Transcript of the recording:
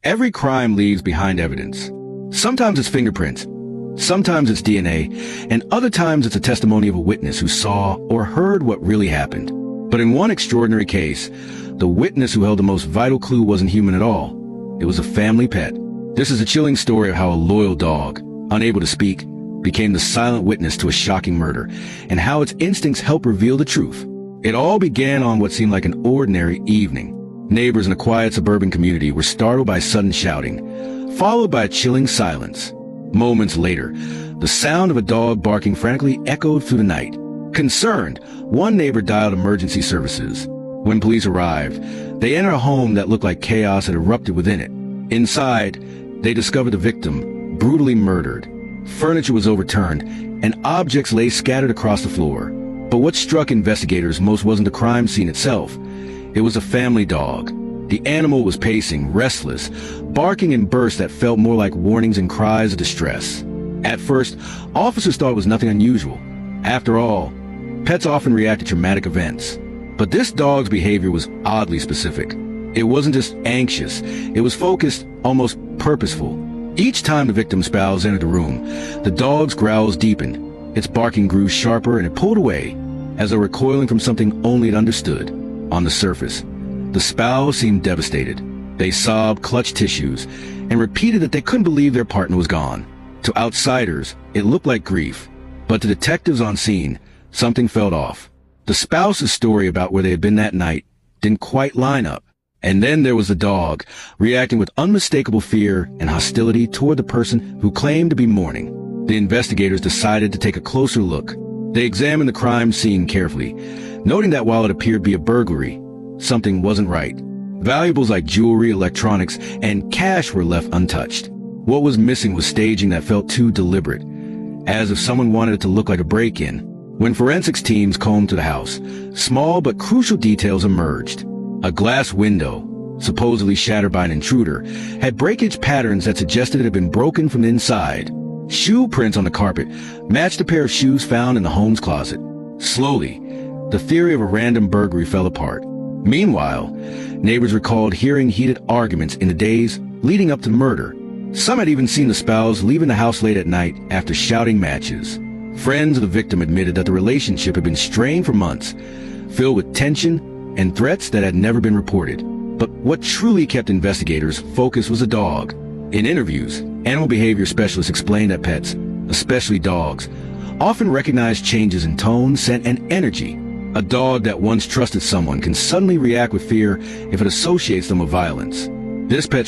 Every crime leaves behind evidence. Sometimes it's fingerprints, sometimes it's DNA, and other times it's a testimony of a witness who saw or heard what really happened. But in one extraordinary case, the witness who held the most vital clue wasn't human at all. It was a family pet. This is a chilling story of how a loyal dog, unable to speak, became the silent witness to a shocking murder, and how its instincts helped reveal the truth. It all began on what seemed like an ordinary evening. Neighbors in a quiet suburban community were startled by sudden shouting, followed by a chilling silence. Moments later, the sound of a dog barking frantically echoed through the night. Concerned, one neighbor dialed emergency services. When police arrived, they entered a home that looked like chaos had erupted within it. Inside, they discovered the victim, brutally murdered. Furniture was overturned, and objects lay scattered across the floor. But what struck investigators most wasn't the crime scene itself. It was a family dog. The animal was pacing, restless, barking in bursts that felt more like warnings and cries of distress. At first, officers thought it was nothing unusual. After all, pets often react to traumatic events. But this dog's behavior was oddly specific. It wasn't just anxious, it was focused, almost purposeful. Each time the victim's spouse entered the room, the dog's growls deepened. Its barking grew sharper and it pulled away, as though recoiling from something only it understood. On the surface, the spouse seemed devastated. They sobbed, clutched tissues, and repeated that they couldn't believe their partner was gone. To outsiders, it looked like grief. But to detectives on scene, something felt off. The spouse's story about where they had been that night didn't quite line up. And then there was the dog, reacting with unmistakable fear and hostility toward the person who claimed to be mourning. The investigators decided to take a closer look. They examined the crime scene carefully, noting that while it appeared to be a burglary, something wasn't right. Valuables like jewelry, electronics, and cash were left untouched. What was missing was staging that felt too deliberate, as if someone wanted it to look like a break-in. When forensics teams combed through the house, small but crucial details emerged. A glass window, supposedly shattered by an intruder, had breakage patterns that suggested it had been broken from the inside. Shoe prints on the carpet matched a pair of shoes found in the home's closet. Slowly, the theory of a random burglary fell apart. Meanwhile, neighbors recalled hearing heated arguments in the days leading up to the murder. Some had even seen the spouse leaving the house late at night after shouting matches. Friends of the victim admitted that the relationship had been strained for months, filled with tension and threats that had never been reported. But what truly kept investigators focused was a dog. In interviews, animal behavior specialists explained that pets, especially dogs, often recognize changes in tone, scent, and energy. A dog that once trusted someone can suddenly react with fear if it associates them with violence. This pet